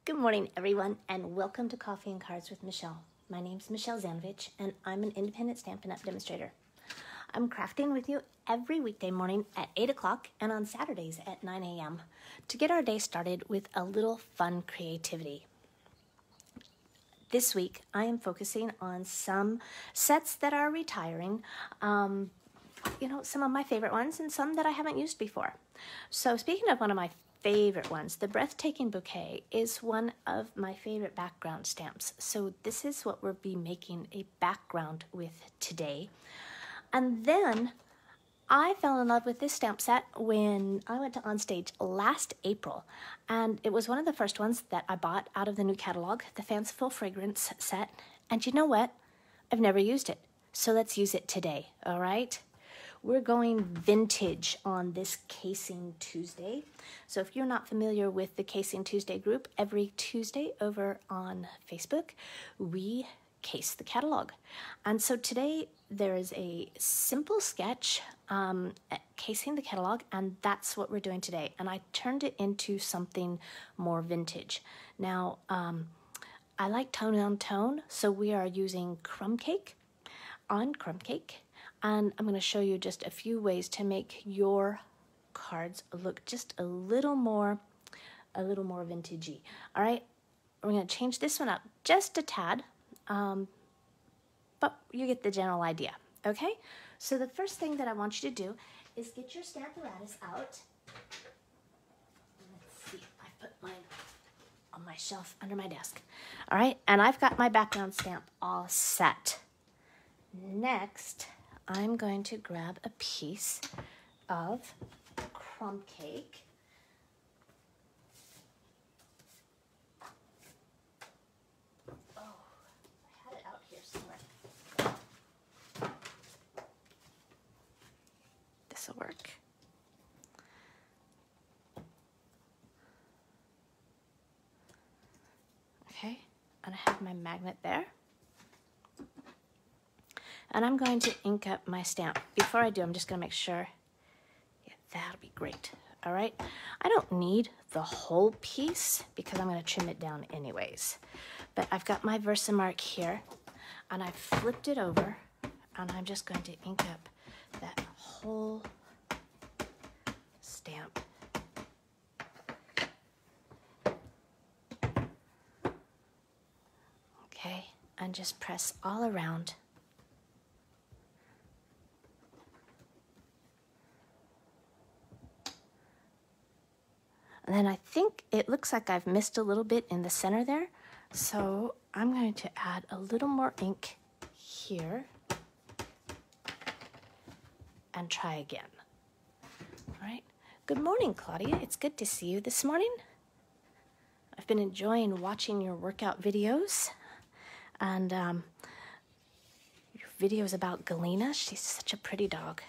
Good morning, everyone, and welcome to Coffee and Cards with Michelle. My name's Michelle Zanovich, and I'm an independent Stampin' Up! Demonstrator. I'm crafting with you every weekday morning at 8 o'clock and on Saturdays at 9 a.m. to get our day started with a little fun creativity. This week, I am focusing on some sets that are retiring, some of my favorite ones and some that I haven't used before. So speaking of one of my favorite ones, the Breathtaking Bouquet is one of my favorite background stamps. So this is what we'll be making a background with today. And then I fell in love with this stamp set when I went to Onstage last April. And it was one of the first ones that I bought out of the new catalog, the Fanciful Fragrance set. And you know what? I've never used it. So let's use it today, all right? We're going vintage on this Casing Tuesday. So if you're not familiar with the Casing Tuesday group, every Tuesday over on Facebook, we case the catalog. And so today there is a simple sketch casing the catalog, and that's what we're doing today. And I turned it into something more vintage. Now, I like tone on tone, so we are using crumb cake on crumb cake. And I'm going to show you just a few ways to make your cards look just a little more vintagey. All right, we're going to change this one up just a tad, but you get the general idea. Okay, so the first thing that I want you to do is get your Stamparatus out. Let's see, I put mine on my shelf under my desk. All right, and I've got my background stamp all set. Next, I'm going to grab a piece of crumb cake. Oh, I had it out here somewhere. This'll work. Okay, and I have my magnet there. And I'm going to ink up my stamp. Before I do, I'm just going to make sure. Yeah, that'll be great. All right. I don't need the whole piece because I'm going to trim it down anyways. But I've got my Versamark here, and I've flipped it over, and I'm just going to ink up that whole stamp. Okay, and just press all around. And then I think it looks like I've missed a little bit in the center there. So I'm going to add a little more ink here and try again. All right. Good morning, Claudia. It's good to see you this morning. I've been enjoying watching your workout videos and your videos about Galena. She's such a pretty dog.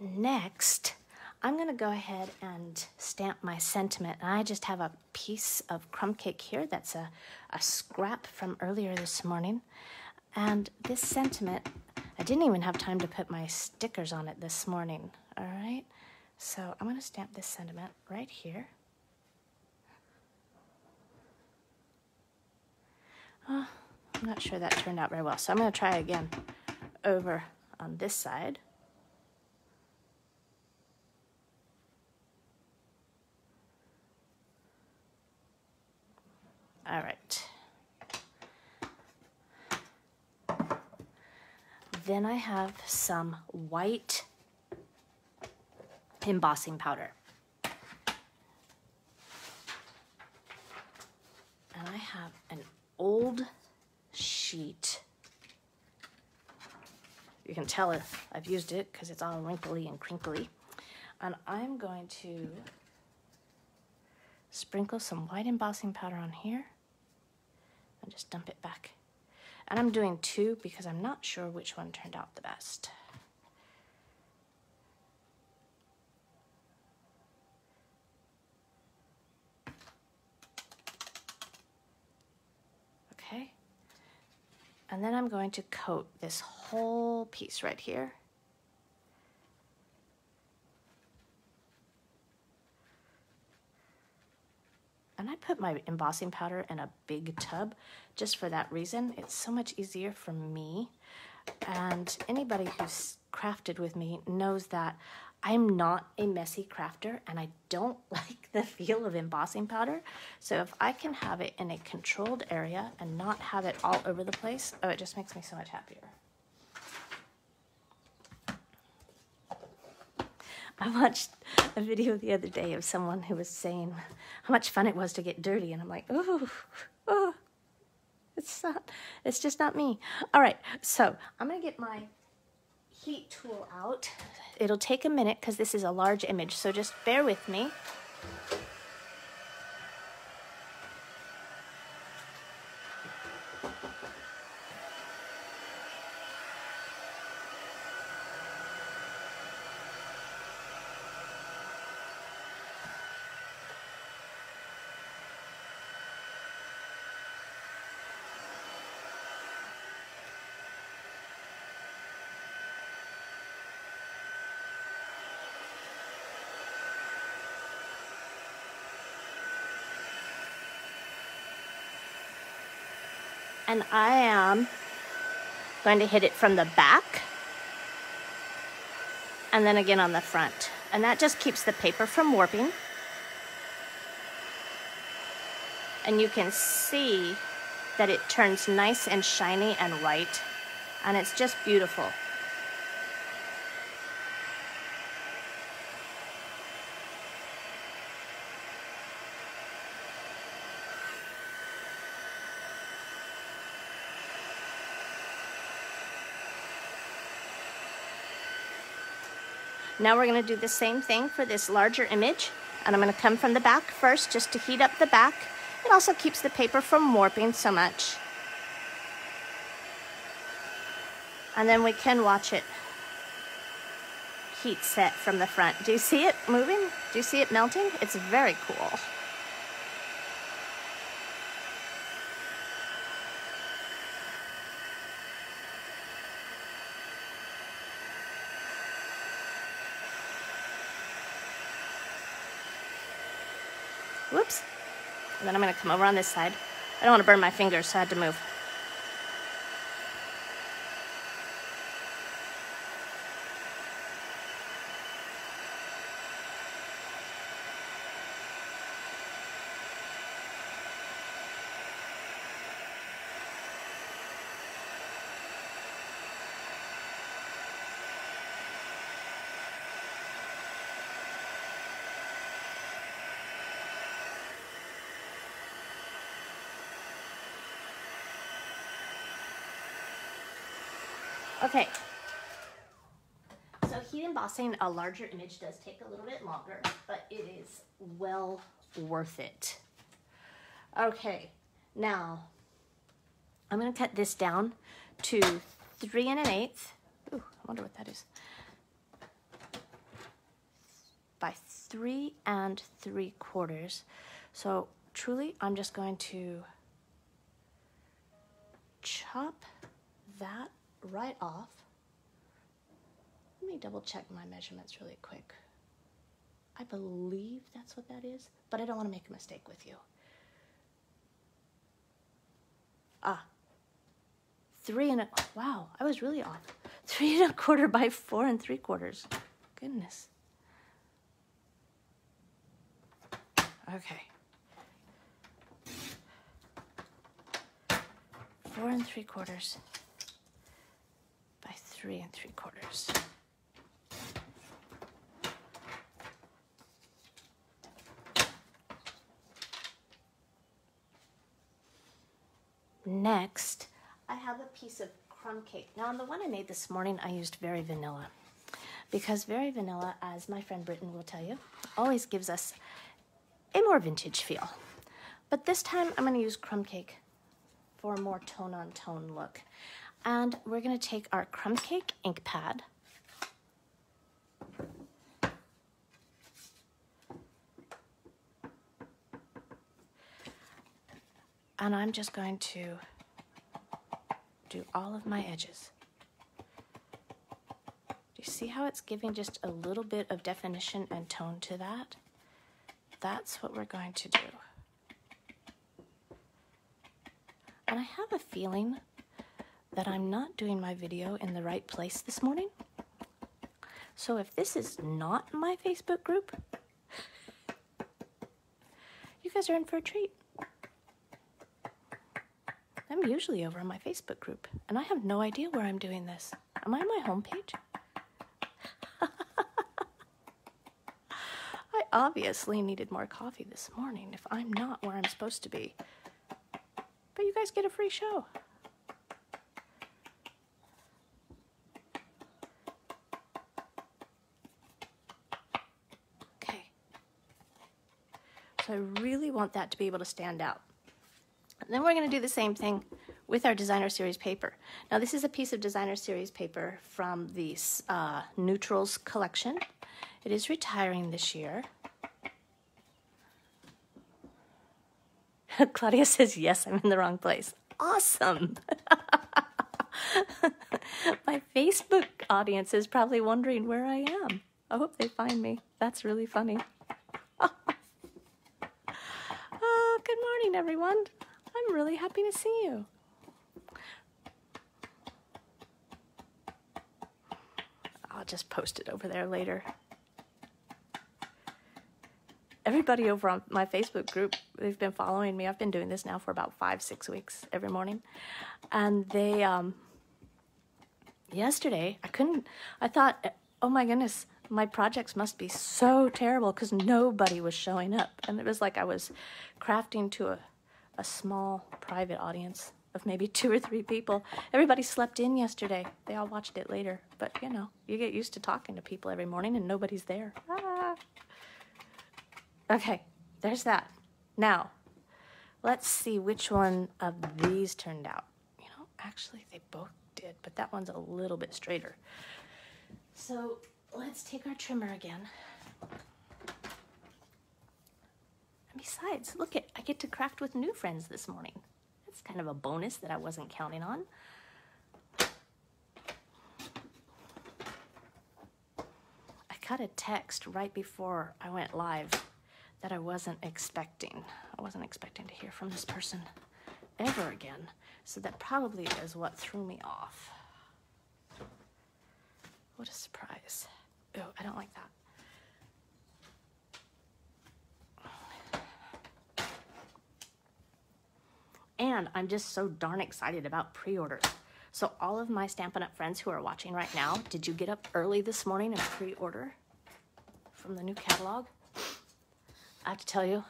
Next, I'm going to go ahead and stamp my sentiment. And I just have a piece of crumb cake here that's a scrap from earlier this morning. And this sentiment, I didn't even have time to put my stickers on it this morning. All right, so I'm going to stamp this sentiment right here. I'm not sure that turned out very well, so I'm going to try again over on this side. All right. Then I have some white embossing powder. And I have an old sheet. You can tell if I've used it because it's all wrinkly and crinkly. And I'm going to sprinkle some white embossing powder on here and just dump it back. And I'm doing two because I'm not sure which one turned out the best. Okay. And then I'm going to coat this whole piece right here. And I put my embossing powder in a big tub just for that reason. It's so much easier for me. And anybody who's crafted with me knows that I'm not a messy crafter and I don't like the feel of embossing powder. So if I can have it in a controlled area and not have it all over the place, oh, it just makes me so much happier. I watched a video the other day of someone who was saying how much fun it was to get dirty, and I'm like, oh, it's just not me. All right, so I'm gonna get my heat tool out. It'll take a minute because this is a large image, so just bear with me. And I am going to hit it from the back and then again on the front. And that just keeps the paper from warping. And you can see that it turns nice and shiny and white, and it's just beautiful. Now we're going to do the same thing for this larger image, and I'm going to come from the back first just to heat up the back. It also keeps the paper from warping so much. And then we can watch it heat set from the front. Do you see it moving? Do you see it melting? It's very cool. Whoops. And then I'm going to come over on this side. I don't want to burn my fingers, so I had to move. Okay, so heat embossing a larger image does take a little bit longer, but it is well worth it. Okay, now I'm going to cut this down to 3 1/8. Ooh, I wonder what that is. By 3 3/4. So truly, I'm just going to chop that right off. Let me double check my measurements really quick. I believe that's what that is, but I don't want to make a mistake with you. 3 wow, I was really off. 3 1/4 by 4 3/4. Goodness. Okay. 4 3/4 by 3 3/4. Next, I have a piece of crumb cake. Now, on the one I made this morning, I used Very Vanilla, because Very Vanilla, as my friend Britton will tell you, always gives us a more vintage feel. But this time, I'm going to use crumb cake for a more tone-on-tone look. And we're going to take our crumb cake ink pad, and I'm just going to do all of my edges. Do you see how it's giving just a little bit of definition and tone to that? That's what we're going to do. And I have a feeling that I'm not doing my video in the right place this morning. So if this is not my Facebook group, you guys are in for a treat. I'm usually over on my Facebook group, and I have no idea where I'm doing this. Am I on my homepage? I obviously needed more coffee this morning if I'm not where I'm supposed to be. But you guys get a free show. Okay. So I really want that to be able to stand out. And then we're going to do the same thing with our Designer Series paper. Now this is a piece of Designer Series paper from the Neutrals collection. It is retiring this year. Claudia says, yes, I'm in the wrong place. Awesome. My Facebook audience is probably wondering where I am. I hope they find me. That's really funny. Oh, good morning, everyone. I'm really happy to see you. I'll just post it over there later. Everybody over on my Facebook group, they've been following me. I've been doing this now for about 5-6 weeks every morning. And they, yesterday, I thought, oh my goodness, my projects must be so terrible because nobody was showing up. And it was like I was crafting to a small private audience of maybe 2 or 3 people. Everybody slept in yesterday. They all watched it later. But, you know, you get used to talking to people every morning and nobody's there. Ah. Okay, there's that. Now, let's see which one of these turned out. You know, actually they both did, but that one's a little bit straighter. So let's take our trimmer again. And besides, look, I get to craft with new friends this morning. That's kind of a bonus that I wasn't counting on. I got a text right before I went live that I wasn't expecting. I wasn't expecting to hear from this person ever again. So that probably is what threw me off. What a surprise. Oh, I don't like that. And I'm just so darn excited about pre-orders. So all of my Stampin' Up! Friends who are watching right now, did you get up early this morning and pre-order from the new catalog? I have to tell you,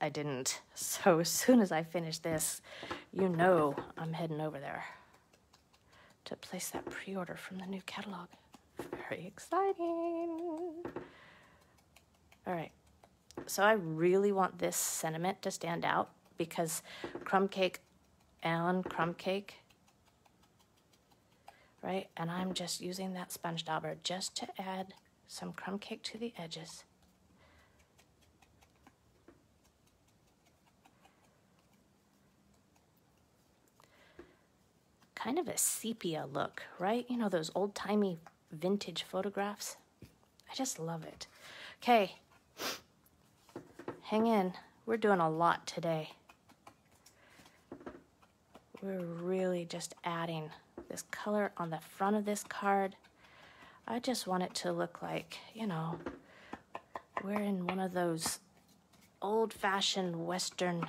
I didn't. So as soon as I finish this, you know I'm heading over there to place that pre-order from the new catalog. Very exciting. All right. So I really want this sentiment to stand out because crumb cake and crumb cake, right? And I'm just using that sponge dauber just to add some crumb cake to the edges. Kind of a sepia look, right? You know, those old-timey vintage photographs. I just love it. Okay, hang in. We're doing a lot today. We're really just adding this color on the front of this card. I just want it to look like, you know, we're in one of those old-fashioned Western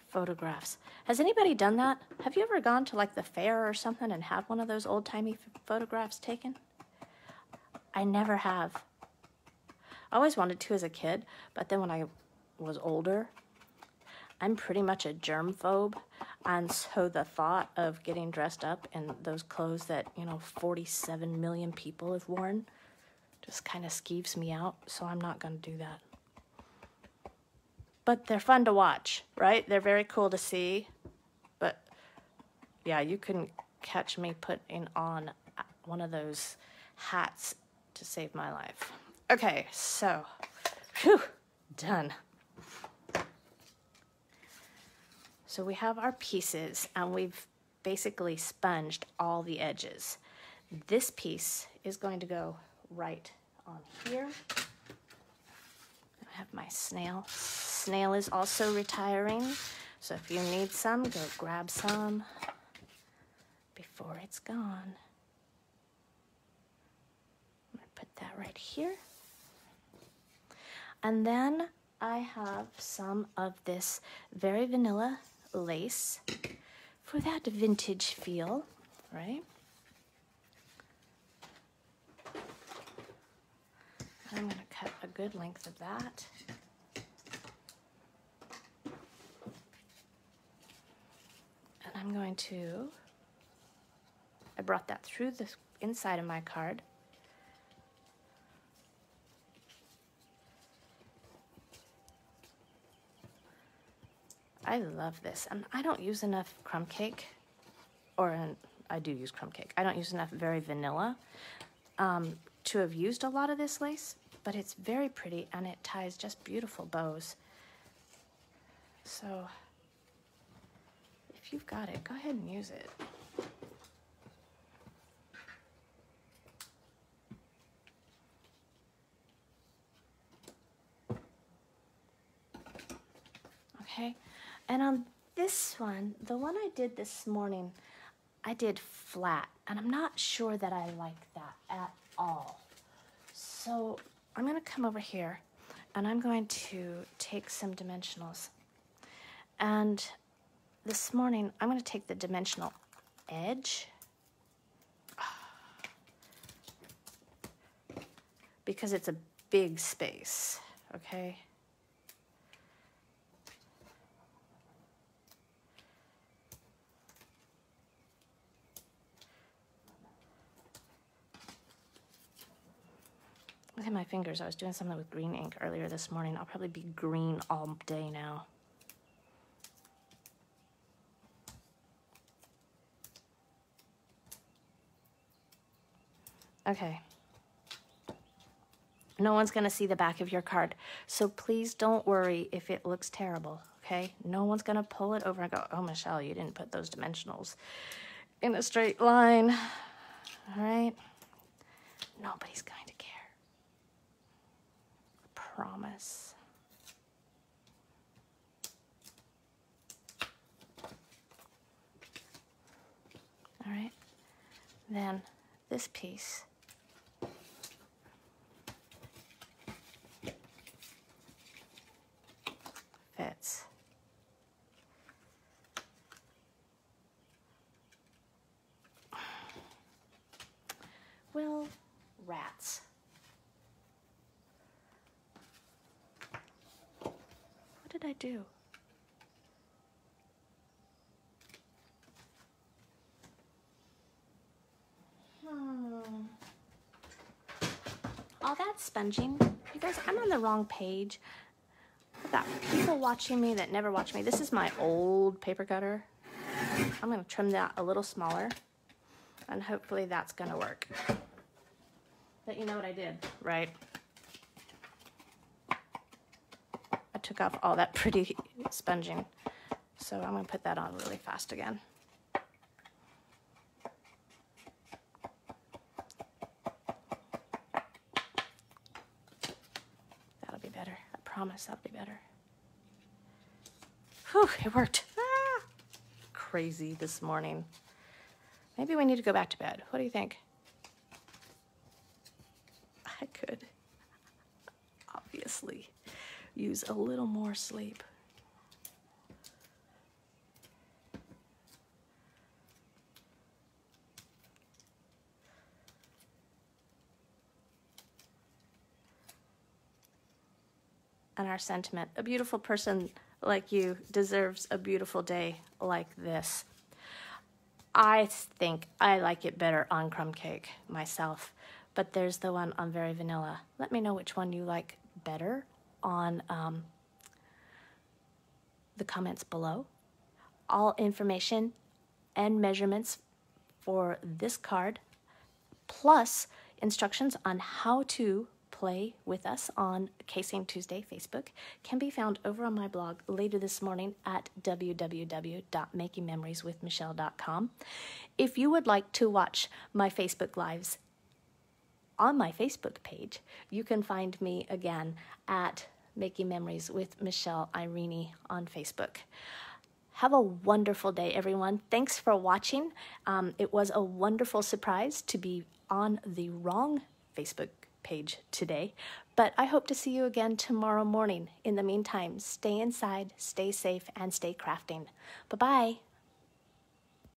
photographs. Has anybody done that? Have you ever gone to like the fair or something and had one of those old-timey photographs taken? I never have. I always wanted to as a kid, but then when I was older, I'm pretty much a germphobe, and so the thought of getting dressed up in those clothes that, you know, 47 million people have worn just kind of skeeves me out, so I'm not going to do that. But they're fun to watch, right? They're very cool to see. But yeah, you couldn't catch me putting on one of those hats to save my life. Okay, so, whew, done. So we have our pieces and we've basically sponged all the edges. This piece is going to go right on here. I have my snail. Snail is also retiring, so if you need some, go grab some before it's gone. I'm going to put that right here. And then I have some of this very vanilla lace for that vintage feel, right? I'm going to cut a good length of that. And I'm going to, I brought that through the inside of my card. I love this, and I don't use enough crumb cake, I do use crumb cake. I don't use enough very vanilla to have used a lot of this lace, but it's very pretty and it ties just beautiful bows. So if you've got it, go ahead and use it. Okay, and on this one, the one I did this morning, I did flat, and I'm not sure that I like that at all. So I'm going to come over here, and I'm going to take some dimensionals. And this morning, I'm going to take the dimensional edge, because it's a big space, okay? Look at my fingers. I was doing something with green ink earlier this morning. I'll probably be green all day now. Okay. No one's going to see the back of your card, so please don't worry if it looks terrible, okay? No one's going to pull it over and go, oh, Michelle, you didn't put those dimensionals in a straight line, all right? Nobody's going to care. Promise. All right, then this piece fits. Well, rats. What did I do? All that sponging, you guys, I'm on the wrong page. I've got people watching me that never watch me. This is my old paper cutter. I'm going to trim that a little smaller, and hopefully that's going to work. But you know what I did, right? I took off all that pretty sponging, so I'm going to put that on really fast again. That'll be better. I promise that'll be better. Whew, it worked. Ah, crazy this morning. Maybe we need to go back to bed. What do you think? I could obviously use a little more sleep. And our sentiment, a beautiful person like you deserves a beautiful day like this. I think I like it better on crumb cake myself, but there's the one on very vanilla. Let me know which one you like better on the comments below. All information and measurements for this card, plus instructions on how to play with us on Casing Tuesday Facebook can be found over on my blog later this morning at www.makingmemorieswithmichelle.com. If you would like to watch my Facebook Lives on my Facebook page, you can find me again at Making Memories with Michelle Irene on Facebook. Have a wonderful day, everyone. Thanks for watching. It was a wonderful surprise to be on the wrong Facebook page today, but I hope to see you again tomorrow morning. In the meantime, stay inside, stay safe, and stay crafting. Bye-bye.